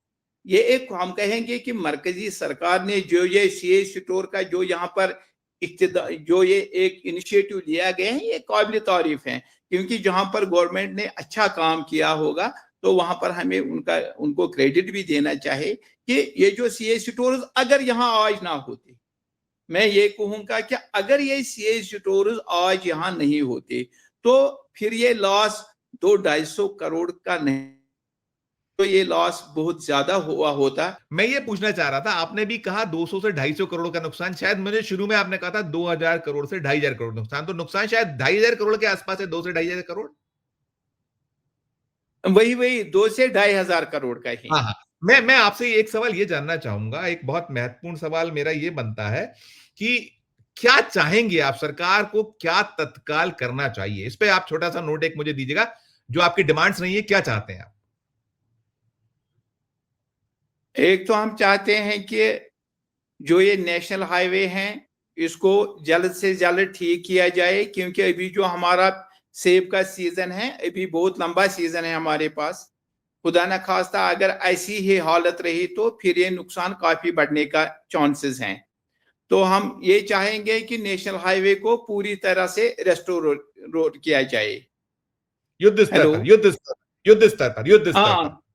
ये एक हम कहेंगे कि मरकजी सरकार ने जो ये सीए स्टोर का जो यहाँ पर जो ये एक इनिशिएटिव लिया गया है, ये काबिल तारीफ है, क्योंकि जहां पर गवर्नमेंट ने अच्छा काम किया होगा तो वहां पर हमें उनको क्रेडिट भी देना चाहिए कि ये जो सीए स्टोर्स अगर यहाँ आज ना होते, मैं ये कहूंगा कि अगर ये सीए स्टोर्स आज यहाँ नहीं होते तो फिर ये लॉस 200-250 करोड़ का नहीं, तो ये लॉस बहुत ज्यादा हुआ होता। मैं ये पूछना चाह रहा था, आपने भी कहा 200 से 250 करोड़ का नुकसान, शायद मुझे शुरू में आपने कहा था 2000 करोड़ से 2500 करोड़ नुकसान, तो नुकसान शायद 2500 करोड़ के आसपास है, 2 से 2500 करोड़। वही 2 से 2500 करोड़ का ही। हाँ, हाँ। मैं आपसे एक सवाल ये जानना चाहूंगा, एक बहुत महत्वपूर्ण सवाल मेरा ये बनता है कि क्या चाहेंगे आप, सरकार को क्या तत्काल करना चाहिए? इस पे आप छोटा सा नोट एक मुझे दीजिएगा, जो आपकी डिमांड्स रही है, क्या चाहते हैं आप? एक तो हम चाहते हैं कि जो ये नेशनल हाईवे हैं इसको जल्द से जल्द ठीक किया जाए, क्योंकि अभी जो हमारा सेब का सीजन है, अभी बहुत लंबा सीजन है हमारे पास। खुदा न खास्ता अगर ऐसी ही हालत रही तो फिर ये नुकसान काफी बढ़ने का चांसेस हैं। तो हम ये चाहेंगे कि नेशनल हाईवे को पूरी तरह से रेस्टोर किया जाए। युद्ध स्तर हेलो, पर, युद्ध स्तर, युद्ध स्तर पर, युद्ध स्तर पर। हाँ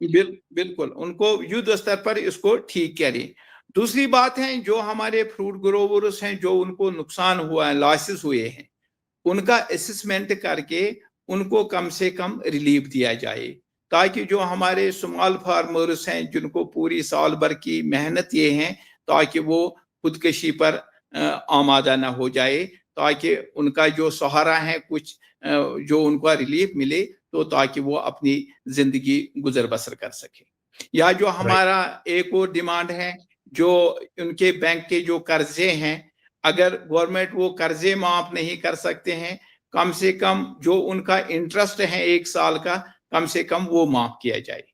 बिल्कुल उनको युद्ध स्तर पर इसको ठीक करें। दूसरी बात है, जो हमारे फ्रूट ग्रोवर्स हैं, जो उनको नुकसान हुआ है, लॉसेस हुए हैं, उनका असेसमेंट करके उनको कम से कम रिलीफ दिया जाए, ताकि जो हमारे स्मॉल फार्मर्स हैं जिनको पूरी साल भर की मेहनत ये है ताकि वो खुदकशी पर आमादा ना हो जाए, ताकि उनका जो सहारा है कुछ जो उनका रिलीफ मिले, तो ताकि वो अपनी जिंदगी गुजर बसर कर सके। या जो हमारा एक और डिमांड है, जो उनके बैंक के जो कर्जे हैं, अगर गवर्नमेंट वो कर्जे माफ नहीं कर सकते हैं, कम से कम जो उनका इंटरेस्ट है 1 साल का, कम से कम वो माफ किया जाए।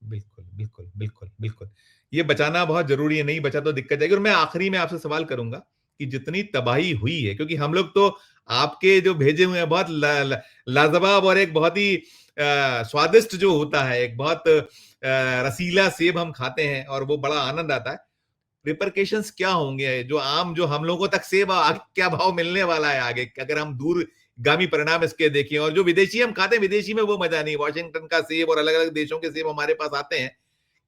बिल्कुल, बिल्कुल, बिल्कुल, बिल्कुल। ये बचाना बहुत ज़रूरी है, नहीं बचा तो दिक्कत आएगी। और मैं आखिरी में आपसे सवाल करूँगा कि जितनी तबाही हुई है, क्योंकि हम लोग तो आपके जो भेजे हुए हैं बहुत लाजवाब और एक बहुत ही स्वादिष्ट जो होता है, एक बहुत रसीला सेब हम खाते हैं और वो बड़ा आनंद आता है। रिपरकेशंस क्या होंगे? जो हम लोगों तक सेब क्या भाव मिलने वाला है आगे? अगर हम दूरगामी परिणाम इसके देखें, और जो विदेशी हम खाते हैं, विदेशी में वो मजा नहीं। वॉशिंगटन का सेब और अलग-अलग देशों के सेब हमारे पास आते हैं।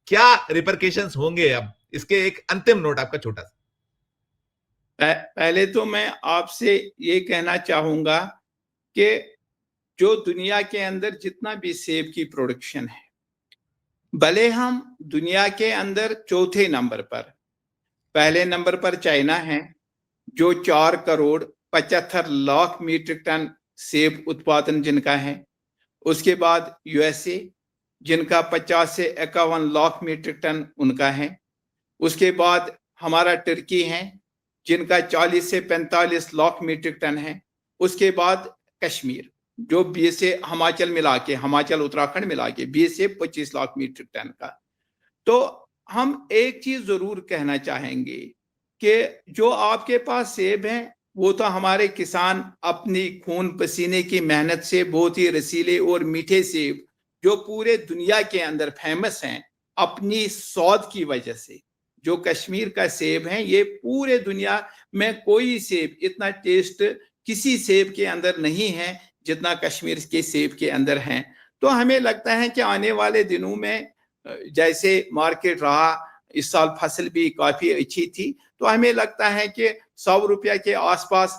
क्या रिपरकेशंस होंगे अब? इसके एक अंतिम नोट आपका छोटा-सा। पहले तो मैं आपसे ये कहना चाहूंगा कि जो दुनिया के अंदर जितना भी सेब की प्रोडक्शन है, भले हम दुनिया के अंदर चौथे नंबर पर, पहले नंबर पर चाइना है जो 4 करोड़ 75 लाख मीट्रिक टन सेब उत्पादन जिनका है। उसके बाद यूएसए जिनका 50 से 51 लाख मीट्रिक टन उनका है। उसके बाद हमारा तुर्की है जिनका 40 से 45 लाख मीट्रिक टन है। उसके बाद कश्मीर जो 20 से हिमाचल मिला के, हिमाचल उत्तराखंड मिला के 20 से 25 लाख मीट्रिक टन का। तो हम एक चीज जरूर कहना चाहेंगे कि जो आपके पास सेब है वो तो हमारे किसान अपनी खून पसीने की मेहनत से बहुत ही रसीले और मीठे सेब जो पूरे दुनिया के अंदर फेमस हैं अपनी स्वाद की वजह से, जो कश्मीर का सेब है, ये पूरे दुनिया में कोई सेब इतना टेस्ट किसी सेब के अंदर नहीं है जितना कश्मीर के सेब के अंदर है। तो हमें लगता है कि आने वाले दिनों में जैसे मार्केट रहा, इस साल फसल भी काफी अच्छी थी, तो हमें लगता है कि 100 रुपया के आसपास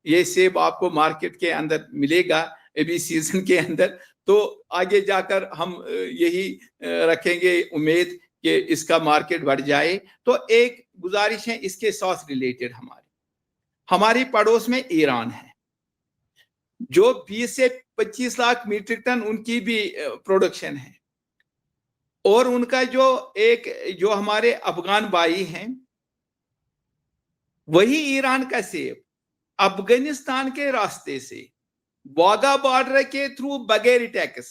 ये सेब आपको मार्केट के अंदर मिलेगा अभी सीजन के अंदर। तो आगे जाकर हम यही रखेंगे उम्मीद कि इसका मार्केट बढ़ जाए। तो एक गुजारिश है इसके साथ रिलेटेड, हमारी पड़ोस में ईरान है जो 20 से 25 लाख मीट्रिक टन उनकी भी प्रोडक्शन है, और उनका जो हमारे अफगान भाई हैं वही ईरान का सेब अफगानिस्तान के रास्ते से वाघा बॉर्डर के थ्रू बगैर tax,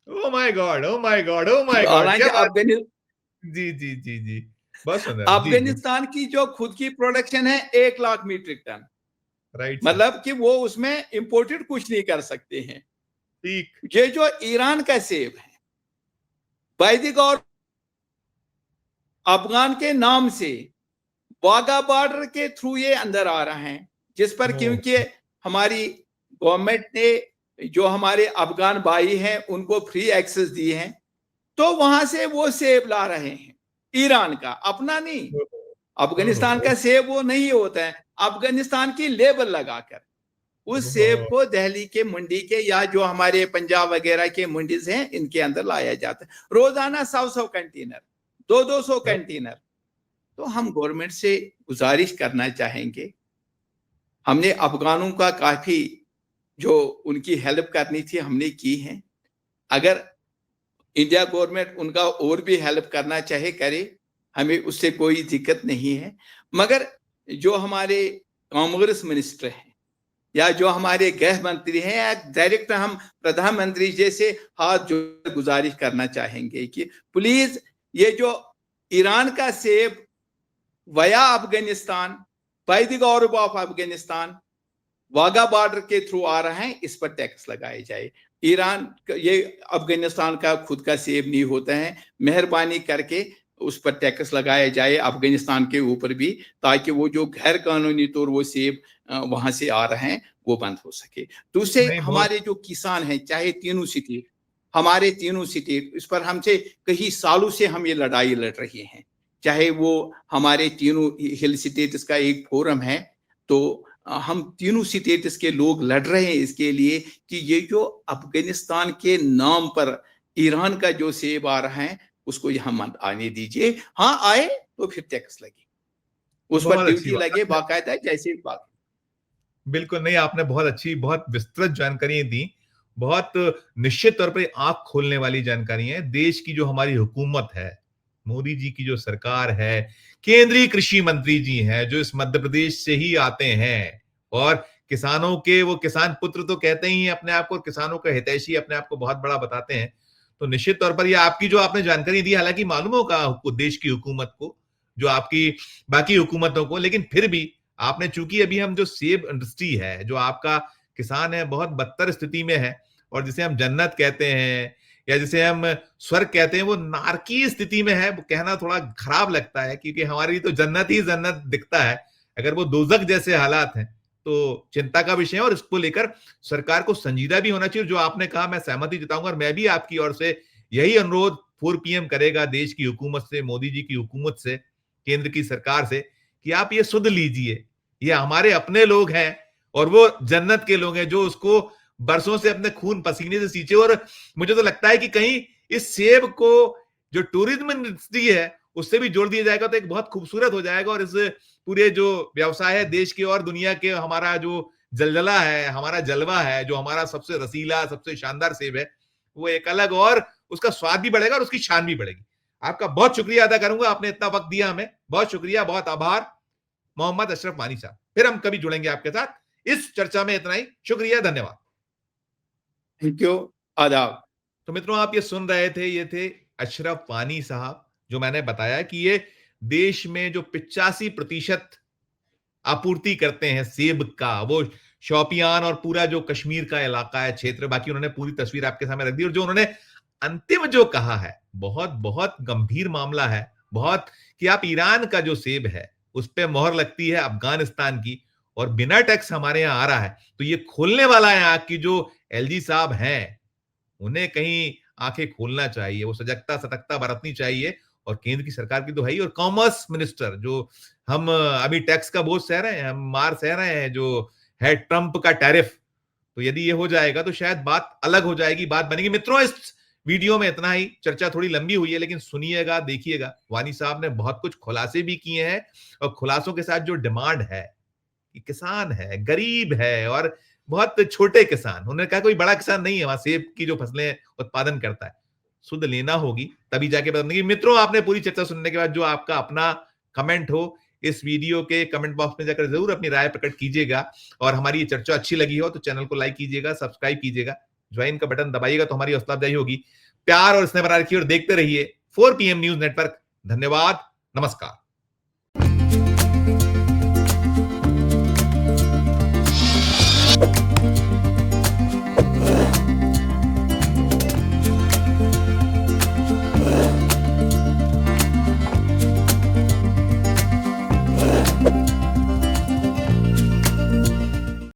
oh my God, oh my God, oh my God, हालांकि जी जी जी जी, बहुत सुंदर। अफगानिस्तान की जो खुद की प्रोडक्शन है 1 लाख मीट्रिक टन, राइट, मतलब कि वो उसमें इंपोर्टेड कुछ नहीं कर सकते हैं। ठीक। ये जो ईरान का सेब है वैदिक और अफगान के नाम से वाघा बॉर्डर के थ्रू ये अंदर आ रहे हैं, जिस पर क्योंकि हमारी गवर्नमेंट ने जो हमारे अफगान भाई हैं उनको फ्री एक्सेस दिए हैं, तो वहां से वो सेब ला रहे हैं, ईरान का, अपना नहीं। अफगानिस्तान का सेब वो नहीं होता है, अफगानिस्तान की लेबल लगाकर उस सेब को दिल्ली के मंडी के या जो हमारे पंजाब वगैरह के मंडीज हैं इनके अंदर लाया जाता है। रोजाना 100 कंटेनर, 200 कंटेनर। तो हम गवर्नमेंट से गुजारिश करना चाहेंगे, हमने अफगानों का काफी जो उनकी हेल्प करनी थी हमने की है, अगर इंडिया गवर्नमेंट उनका और भी हेल्प करना चाहे करे, हमें उससे कोई दिक्कत नहीं है। मगर जो हमारे कॉमर्स मिनिस्टर हैं या जो हमारे गृह मंत्री हैं या डायरेक्ट हम प्रधानमंत्री जैसे हाथ जोड़ गुजारिश करना चाहेंगे कि प्लीज ये जो ईरान का सेब वया Afghanistan, by the government of Afghanistan Wagah border के थ्रू आ रहा है, इस पर टैक्स लगाया जाए। ईरान ये अफगानिस्तान का खुद का सेब नहीं होता है, मेहरबानी करके उस पर टैक्स लगाया जाए अफगानिस्तान के ऊपर भी, ताकि वो जो गैर कानूनी तौर वो सेब वहां से आ रहे हैं वो बंद हो सके। दूसरे हमारे जो किसान हैं, चाहे तीनों स्टेट, हमारे तीनों स्टेट, इस पर हमसे कई सालों से हम ये लड़ाई लड़ रहे हैं, चाहे वो हमारे तीनों हिल स्टेट्स का एक फोरम है, तो हम तीनों स्टेट्स के लोग लड़ रहे हैं इसके लिए कि ये जो अफगानिस्तान के नाम पर ईरान का जो सेब आ रहा है उसको यहाँ मत आने दीजिए। हाँ आए तो फिर टैक्स लगे, उस पर बहुत अच्छी ड्यूटी बात लगे बाकायदा, जैसे बात। बिल्कुल नहीं, आपने बहुत अच्छी, बहुत विस्तृत जानकारियां दी, बहुत निश्चित तौर पे आंख खोलने वाली जानकारी है। देश की जो हमारी हुकूमत है, मोदी जी की जो सरकार है, केंद्रीय कृषि मंत्री जी हैं जो इस मध्य प्रदेश से ही आते हैं और किसानों के वो किसान पुत्र तो कहते ही हैं अपने आप को, किसानों का हितैषी अपने आप को बहुत बड़ा बताते हैं। तो निश्चित तौर पर ये आपकी जो आपने जानकारी दी, हालांकि मालूम होगा देश की हुकूमत को, जो आपकी बाकी हुकूमतों को, लेकिन फिर भी आपने, चूंकि अभी हम जो सेब इंडस्ट्री है, जो आपका किसान है बहुत बदतर स्थिति में है और जिसे हम जन्नत कहते हैं या जिसे हम स्वर्ग कहते हैं, वो नारकीय स्थिति में है। वो कहना थोड़ा खराब लगता है क्योंकि हमारे लिए तो जन्नत ही जन्नत दिखता है। अगर वो दोजख जैसे हालात हैं तो चिंता का विषय है और इसको लेकर सरकार को संजीदा भी होना चाहिए। जो आपने कहा मैं सहमति जताऊंगा और मैं भी आपकी ओर से यही अनुरोध 4 PM करेगा देश की हुकूमत से, मोदी जी की हुकूमत से, केंद्र की सरकार से, कि आप ये सुध लीजिए, ये हमारे अपने लोग हैं और वो जन्नत के लोग हैं जो उसको बरसों से अपने खून पसीने से सींचे। और मुझे तो लगता है कि कहीं इस सेब को जो टूरिज्म इंडस्ट्री है उससे भी जोड़ दिया जाएगा तो एक बहुत खूबसूरत हो जाएगा और इस पूरे जो व्यवसाय है देश के और दुनिया के, हमारा जो जलजला है, हमारा जलवा है, जो हमारा सबसे रसीला सबसे शानदार सेब है, वो एक अलग और उसका स्वाद भी बढ़ेगा और उसकी शान भी बढ़ेगी। आपका बहुत शुक्रिया अदा करूंगा, आपने इतना वक्त दिया हमें, बहुत शुक्रिया, बहुत आभार मोहम्मद अशरफ वानी साहब। फिर हम कभी जुड़ेंगे आपके साथ। इस चर्चा में इतना ही, शुक्रिया, धन्यवाद, थैंक यू, आदाब। तो मित्रों आप ये सुन रहे थे, ये थे अशरफ वानी साहब, जो मैंने बताया कि ये देश में जो 85% आपूर्ति करते हैं सेब का, वो शोपियान और पूरा जो कश्मीर का इलाका है, क्षेत्र, बाकी उन्होंने पूरी तस्वीर आपके सामने रख दी। और जो उन्होंने अंतिम जो कहा है बहुत बहुत गंभीर मामला है, बहुत, कि आप ईरान का जो सेब है उस पर मोहर लगती है अफगानिस्तान की और बिना टैक्स हमारे यहां आ रहा है, तो ये खोलने वाला है आंख की जो एलजी साहब हैं, उन्हें कहीं आंखें खोलना चाहिए, वो सजगता सतर्कता बरतनी चाहिए। और केंद्र की सरकार की तो है ही, और कॉमर्स मिनिस्टर जो हम अभी टैक्स का बोझ सह रहे हैं, हम मार सह रहे हैं जो है ट्रंप का टैरिफ, तो यदि ये हो जाएगा तो शायद बात अलग हो जाएगी, बात बनेगी। मित्रों इस वीडियो में इतना ही, चर्चा थोड़ी लंबी हुई है लेकिन सुनिएगा, देखिएगा, वानी साहब ने बहुत कुछ खुलासे भी किए हैं और खुलासों के साथ जो डिमांड है कि किसान है, गरीब है और बहुत छोटे किसान, उन्होंने कहा कोई बड़ा किसान नहीं है वहां सेब की जो फसलें उत्पादन करता है, सुध लेना होगी तभी जाके पता नहीं। मित्रों आपने पूरी चर्चा सुनने के बाद जो आपका अपना कमेंट हो इस वीडियो के कमेंट बॉक्स में जाकर जरूर अपनी राय प्रकट कीजिएगा और हमारी ये चर्चा अच्छी लगी हो तो चैनल को लाइक कीजिएगा, सब्सक्राइब कीजिएगा, ज्वाइन का बटन दबाइएगा तो हमारी हौसला अफजाई होगी। प्यार और स्नेह बना रखिए और देखते रहिए 4 PM न्यूज नेटवर्क। धन्यवाद, नमस्कार।